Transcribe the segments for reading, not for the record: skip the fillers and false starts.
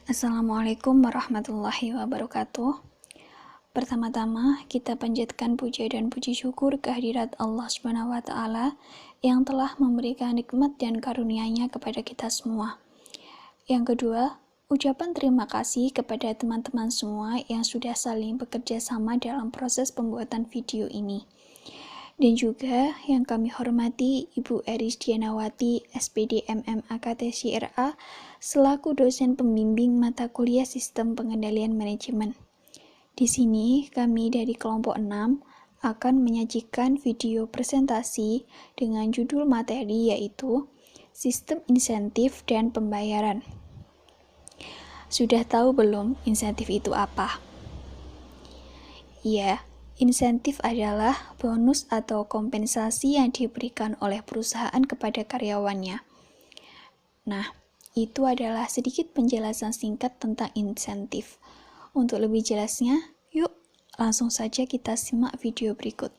Assalamualaikum warahmatullahi wabarakatuh. Pertama-tama, kita panjatkan puja dan puji syukur kehadirat Allah Subhanahu wa Ta'ala yang telah memberikan nikmat dan karunia-Nya kepada kita semua. Yang kedua, ucapan terima kasih kepada teman-teman semua yang sudah saling bekerja sama dalam proses pembuatan video ini. Dan juga yang kami hormati Ibu Eris Dianawati, SPD MM AKT CRA, selaku dosen pembimbing mata kuliah Sistem Pengendalian Manajemen. Di sini kami dari kelompok 6 akan menyajikan video presentasi dengan judul materi yaitu Sistem Insentif dan Pembayaran. Sudah tahu belum insentif itu apa? Ya, insentif adalah bonus atau kompensasi yang diberikan oleh perusahaan kepada karyawannya. Nah, itu adalah sedikit penjelasan singkat tentang insentif. Untuk lebih jelasnya, yuk langsung saja kita simak video berikut.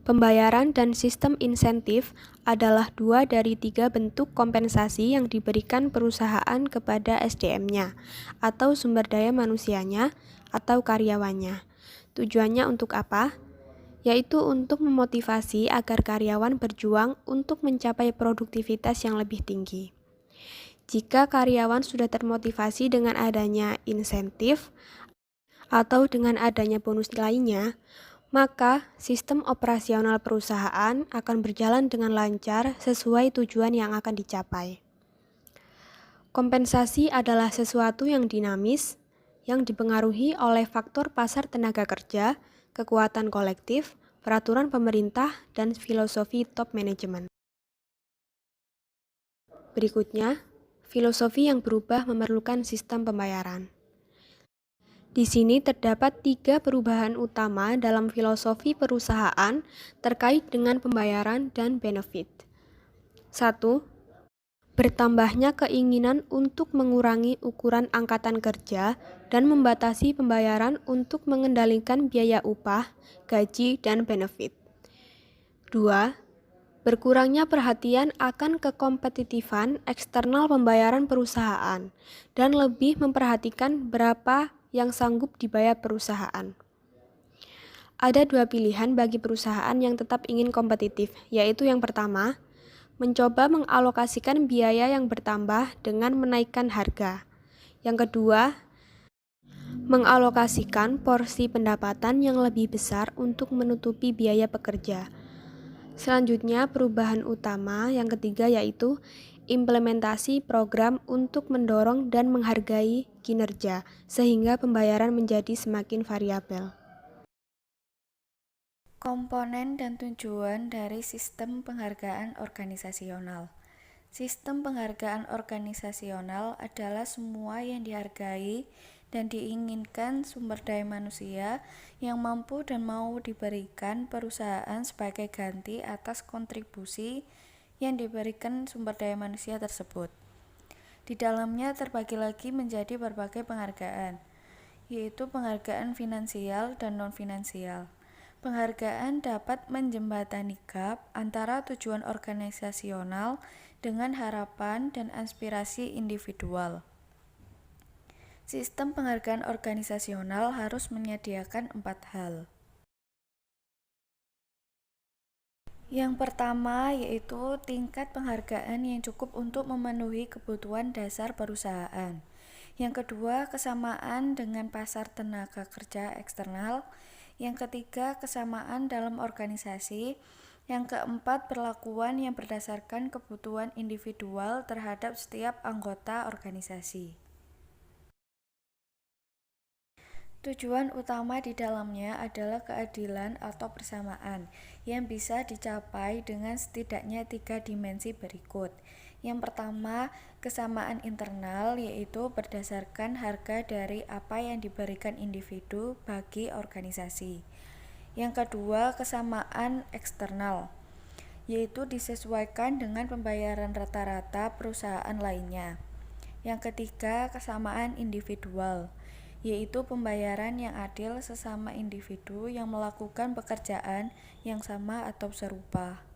Pembayaran dan sistem insentif adalah 2 dari 3 bentuk kompensasi yang diberikan perusahaan kepada SDM-nya, atau sumber daya manusianya, atau karyawannya. Tujuannya untuk apa? Yaitu untuk memotivasi agar karyawan berjuang untuk mencapai produktivitas yang lebih tinggi. Jika karyawan sudah termotivasi dengan adanya insentif atau dengan adanya bonus lainnya, maka sistem operasional perusahaan akan berjalan dengan lancar sesuai tujuan yang akan dicapai. Kompensasi adalah sesuatu yang dinamis, yang dipengaruhi oleh faktor pasar tenaga kerja, kekuatan kolektif, peraturan pemerintah, dan filosofi top management. Berikutnya, filosofi yang berubah memerlukan sistem pembayaran. Di sini terdapat 3 perubahan utama dalam filosofi perusahaan terkait dengan pembayaran dan benefit. 1. Bertambahnya keinginan untuk mengurangi ukuran angkatan kerja dan membatasi pembayaran untuk mengendalikan biaya upah, gaji, dan benefit. 2. Berkurangnya perhatian akan kekompetitifan eksternal pembayaran perusahaan dan lebih memperhatikan berapa yang sanggup dibayar perusahaan. Ada 2 pilihan bagi perusahaan yang tetap ingin kompetitif, yaitu yang pertama, mencoba mengalokasikan biaya yang bertambah dengan menaikkan harga. Yang kedua, mengalokasikan porsi pendapatan yang lebih besar untuk menutupi biaya pekerja. Selanjutnya, perubahan utama yang ketiga yaitu implementasi program untuk mendorong dan menghargai kinerja, sehingga pembayaran menjadi semakin variabel. Komponen dan tujuan dari sistem penghargaan organisasional. Sistem penghargaan organisasional adalah semua yang dihargai dan diinginkan sumber daya manusia yang mampu dan mau diberikan perusahaan sebagai ganti atas kontribusi yang diberikan sumber daya manusia tersebut. Di dalamnya terbagi lagi menjadi berbagai penghargaan, yaitu penghargaan finansial dan non-finansial. Penghargaan dapat menjembatani gap antara tujuan organisasional dengan harapan dan aspirasi individual. Sistem penghargaan organisasional harus menyediakan 4 hal. Yang pertama yaitu tingkat penghargaan yang cukup untuk memenuhi kebutuhan dasar perusahaan. Yang kedua, kesamaan dengan pasar tenaga kerja eksternal. Yang ketiga, kesamaan dalam organisasi. Yang keempat, perlakuan yang berdasarkan kebutuhan individual terhadap setiap anggota organisasi. Tujuan utama di dalamnya adalah keadilan atau persamaan yang bisa dicapai dengan setidaknya 3 dimensi berikut. Yang pertama, kesamaan internal, yaitu berdasarkan harga dari apa yang diberikan individu bagi organisasi. Yang kedua, kesamaan eksternal, yaitu disesuaikan dengan pembayaran rata-rata perusahaan lainnya. Yang ketiga, kesamaan individual, yaitu pembayaran yang adil sesama individu yang melakukan pekerjaan yang sama atau serupa.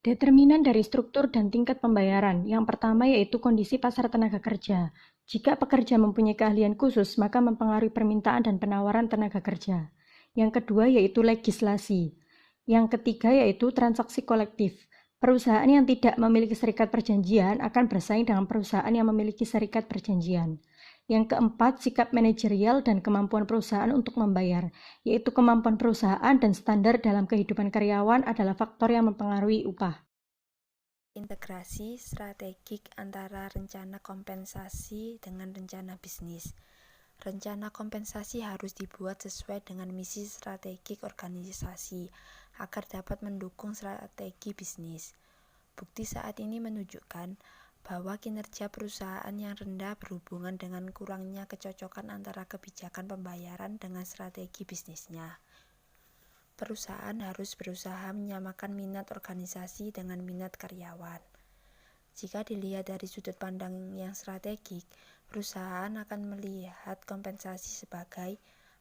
Determinan dari struktur dan tingkat pembayaran. Yang pertama yaitu kondisi pasar tenaga kerja. Jika pekerja mempunyai keahlian khusus, maka mempengaruhi permintaan dan penawaran tenaga kerja. Yang kedua yaitu legislasi. Yang ketiga yaitu transaksi kolektif. Perusahaan yang tidak memiliki serikat perjanjian akan bersaing dengan perusahaan yang memiliki serikat perjanjian. Yang keempat, sikap manajerial dan kemampuan perusahaan untuk membayar, yaitu kemampuan perusahaan dan standar dalam kehidupan karyawan adalah faktor yang mempengaruhi upah. Integrasi strategik antara rencana kompensasi dengan rencana bisnis. Rencana kompensasi harus dibuat sesuai dengan misi strategik organisasi agar dapat mendukung strategi bisnis. Bukti saat ini menunjukkan bahwa kinerja perusahaan yang rendah berhubungan dengan kurangnya kecocokan antara kebijakan pembayaran dengan strategi bisnisnya. Perusahaan harus berusaha menyamakan minat organisasi dengan minat karyawan. Jika dilihat dari sudut pandang yang strategik, perusahaan akan melihat kompensasi sebagai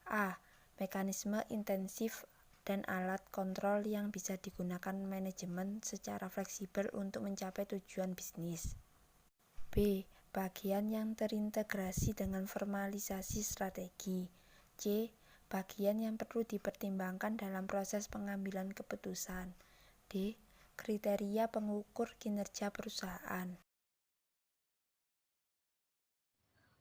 A. Mekanisme intensif dan alat kontrol yang bisa digunakan manajemen secara fleksibel untuk mencapai tujuan bisnis. B. Bagian yang terintegrasi dengan formalisasi strategi. C. Bagian yang perlu dipertimbangkan dalam proses pengambilan keputusan. D. Kriteria pengukur kinerja perusahaan.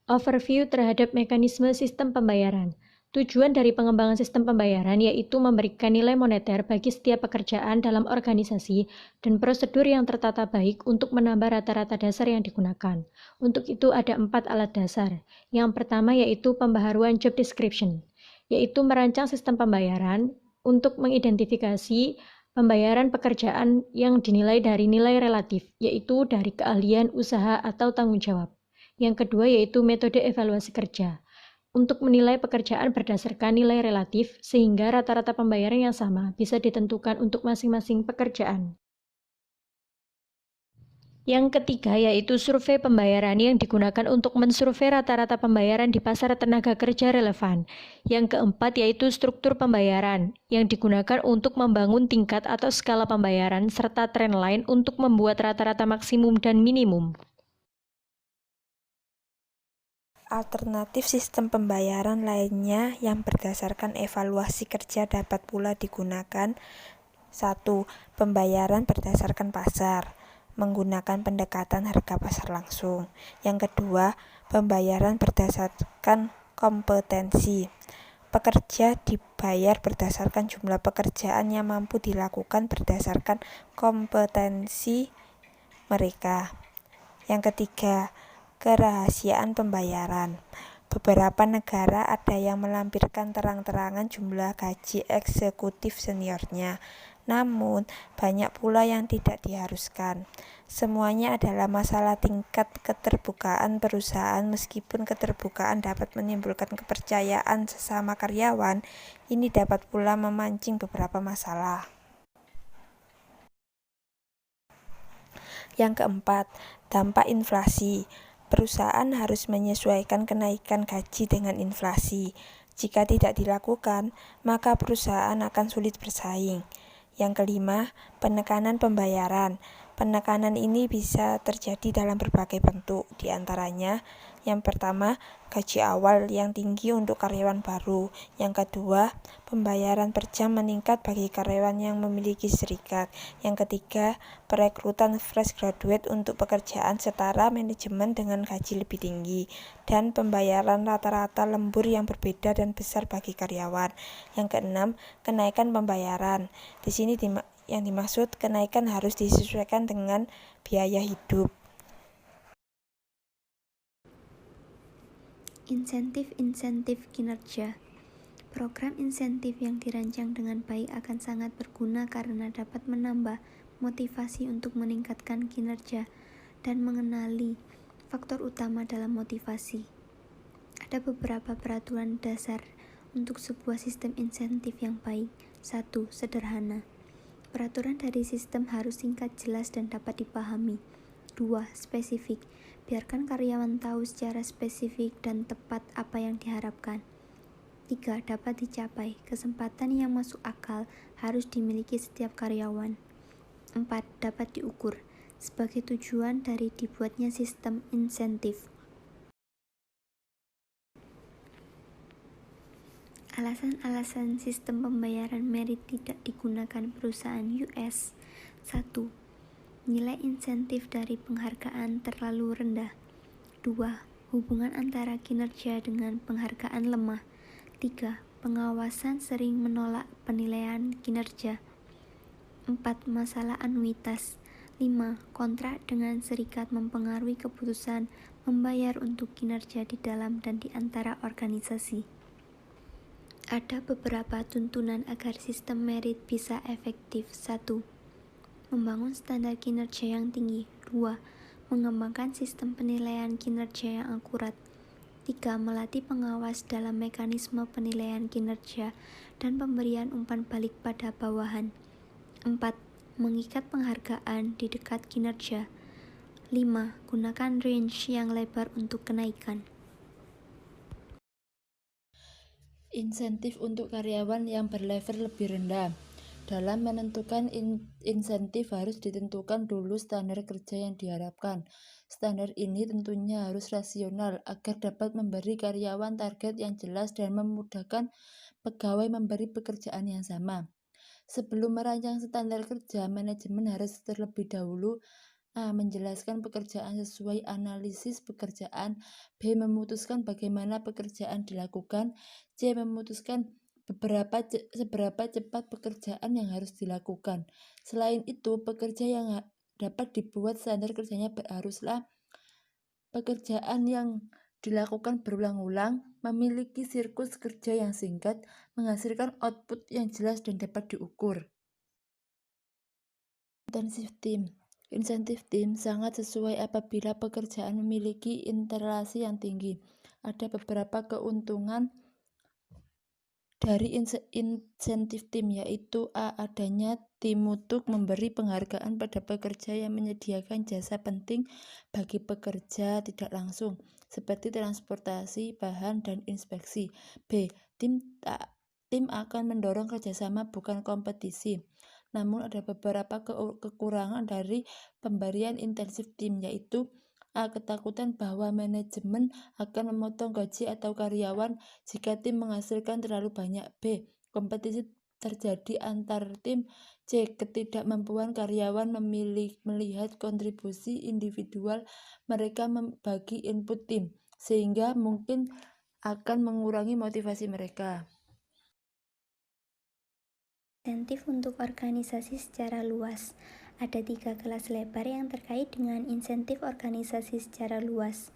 Overview terhadap mekanisme sistem pembayaran. Tujuan dari pengembangan sistem pembayaran yaitu memberikan nilai moneter bagi setiap pekerjaan dalam organisasi dan prosedur yang tertata baik untuk menambah rata-rata dasar yang digunakan. Untuk itu ada 4 alat dasar. Yang pertama yaitu pembaharuan job description, yaitu merancang sistem pembayaran untuk mengidentifikasi pembayaran pekerjaan yang dinilai dari nilai relatif, yaitu dari keahlian, usaha, atau tanggung jawab. Yang kedua yaitu metode evaluasi kerja, untuk menilai pekerjaan berdasarkan nilai relatif, sehingga rata-rata pembayaran yang sama bisa ditentukan untuk masing-masing pekerjaan. Yang ketiga yaitu survei pembayaran yang digunakan untuk mensurvei rata-rata pembayaran di pasar tenaga kerja relevan. Yang keempat yaitu struktur pembayaran yang digunakan untuk membangun tingkat atau skala pembayaran serta trendline untuk membuat rata-rata maksimum dan minimum. Alternatif sistem pembayaran lainnya yang berdasarkan evaluasi kerja dapat pula digunakan. 1. Pembayaran berdasarkan pasar, menggunakan pendekatan harga pasar langsung. Yang kedua, pembayaran berdasarkan kompetensi. Pekerja dibayar berdasarkan jumlah pekerjaan yang mampu dilakukan berdasarkan kompetensi mereka. Yang ketiga, kerahasiaan pembayaran. Beberapa negara ada yang melampirkan terang-terangan jumlah gaji eksekutif seniornya, namun banyak pula yang tidak diharuskan. Semuanya adalah masalah tingkat keterbukaan perusahaan. Meskipun keterbukaan dapat menimbulkan kepercayaan sesama karyawan, ini dapat pula memancing beberapa masalah. Yang keempat, dampak inflasi. Perusahaan harus menyesuaikan kenaikan gaji dengan inflasi. Jika tidak dilakukan, maka perusahaan akan sulit bersaing. Yang kelima, penekanan pembayaran. Penekanan ini bisa terjadi dalam berbagai bentuk, di antaranya yang pertama, gaji awal yang tinggi untuk karyawan baru. Yang kedua, pembayaran per jam meningkat bagi karyawan yang memiliki serikat. Yang ketiga, perekrutan fresh graduate untuk pekerjaan setara manajemen dengan gaji lebih tinggi. Dan pembayaran rata-rata lembur yang berbeda dan besar bagi karyawan. Yang keenam, kenaikan pembayaran. Di sini yang dimaksud kenaikan harus disesuaikan dengan biaya hidup. Insentif-insentif kinerja. Program insentif yang dirancang dengan baik akan sangat berguna karena dapat menambah motivasi untuk meningkatkan kinerja dan mengenali faktor utama dalam motivasi. Ada beberapa peraturan dasar untuk sebuah sistem insentif yang baik. 1. Sederhana. Peraturan dari sistem harus singkat, jelas, dan dapat dipahami. 2. Spesifik. Biarkan karyawan tahu secara spesifik dan tepat apa yang diharapkan. 3. Dapat dicapai. Kesempatan yang masuk akal harus dimiliki setiap karyawan. 4. Dapat diukur sebagai tujuan dari dibuatnya sistem insentif. Alasan-alasan sistem pembayaran merit tidak digunakan perusahaan US. 1. Nilai insentif dari penghargaan terlalu rendah. 2. Hubungan antara kinerja dengan penghargaan lemah. 3. Pengawasan sering menolak penilaian kinerja. 4. Masalah anuitas. 5. Kontrak dengan serikat mempengaruhi keputusan membayar untuk kinerja di dalam dan di antara organisasi. Ada beberapa tuntunan agar sistem merit bisa efektif. 1. Membangun standar kinerja yang tinggi. 2. Mengembangkan sistem penilaian kinerja yang akurat. 3. Melatih pengawas dalam mekanisme penilaian kinerja dan pemberian umpan balik pada bawahan. 4. Mengikat penghargaan di dekat kinerja. 5. Gunakan range yang lebar untuk kenaikan. Insentif untuk karyawan yang berlevel lebih rendah. Dalam menentukan insentif harus ditentukan dulu standar kerja yang diharapkan. Standar ini tentunya harus rasional agar dapat memberi karyawan target yang jelas dan memudahkan pegawai memberi pekerjaan yang sama. Sebelum merancang standar kerja, manajemen harus terlebih dahulu menjelaskan pekerjaan sesuai analisis pekerjaan, B. Memutuskan bagaimana pekerjaan dilakukan, C. Memutuskan seberapa cepat pekerjaan yang harus dilakukan. Selain itu, pekerja yang dapat dibuat standar kerjanya haruslah pekerjaan yang dilakukan berulang-ulang, memiliki siklus kerja yang singkat, menghasilkan output yang jelas dan dapat diukur. Insentif tim sangat sesuai apabila pekerjaan memiliki interlasi yang tinggi. Ada beberapa keuntungan dari insentif tim, yaitu A. Adanya tim mutu memberi penghargaan pada pekerja yang menyediakan jasa penting bagi pekerja tidak langsung, seperti transportasi, bahan, dan inspeksi. B. Tim akan mendorong kerjasama bukan kompetisi. Namun ada beberapa kekurangan dari pemberian insentif tim, yaitu A. Ketakutan bahwa manajemen akan memotong gaji atau karyawan jika tim menghasilkan terlalu banyak. B. Kompetisi terjadi antar tim. C. Ketidakmampuan karyawan melihat kontribusi individual mereka membagi input tim, sehingga mungkin akan mengurangi motivasi mereka. Insentif untuk organisasi secara luas. Ada 3 kelas lebar yang terkait dengan insentif organisasi secara luas.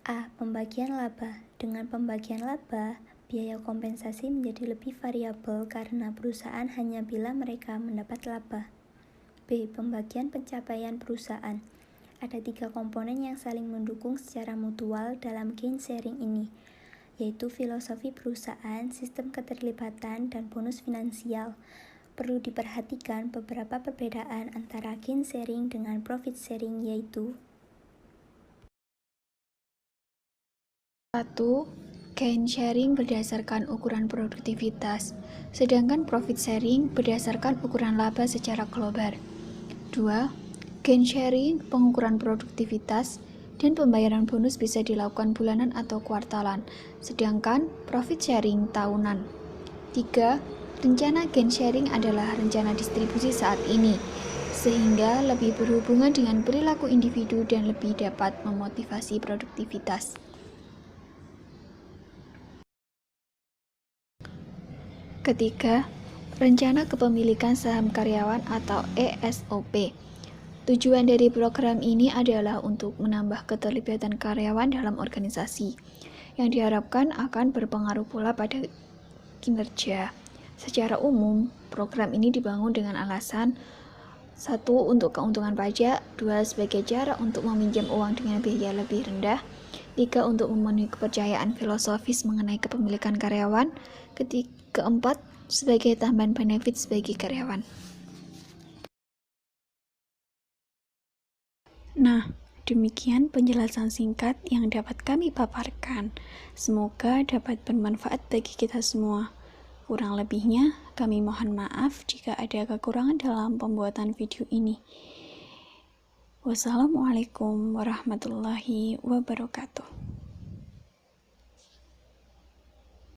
A. Pembagian laba. Dengan pembagian laba, biaya kompensasi menjadi lebih variabel karena perusahaan hanya bila mereka mendapat laba. B. Pembagian pencapaian perusahaan. Ada 3 komponen yang saling mendukung secara mutual dalam gain sharing ini, yaitu filosofi perusahaan, sistem keterlibatan, dan bonus finansial. Perlu diperhatikan beberapa perbedaan antara gain sharing dengan profit sharing, yaitu 1. Gain sharing berdasarkan ukuran produktivitas, sedangkan profit sharing berdasarkan ukuran laba secara global. 2. Gain sharing pengukuran produktivitas dan pembayaran bonus bisa dilakukan bulanan atau kuartalan, sedangkan profit sharing tahunan. 3. Rencana gain sharing adalah rencana distribusi saat ini, sehingga lebih berhubungan dengan perilaku individu dan lebih dapat memotivasi produktivitas. Ketiga, rencana kepemilikan saham karyawan atau ESOP. Tujuan dari program ini adalah untuk menambah keterlibatan karyawan dalam organisasi, yang diharapkan akan berpengaruh pula pada kinerja. Secara umum, program ini dibangun dengan alasan 1. Untuk keuntungan pajak, 2. Sebagai cara untuk meminjam uang dengan biaya lebih rendah, 3. Untuk memenuhi kepercayaan filosofis mengenai kepemilikan karyawan, keempat, sebagai tambahan benefit bagi karyawan. Nah, demikian penjelasan singkat yang dapat kami paparkan. Semoga dapat bermanfaat bagi kita semua. Kurang lebihnya, kami mohon maaf jika ada kekurangan dalam pembuatan video ini. Wassalamualaikum warahmatullahi wabarakatuh.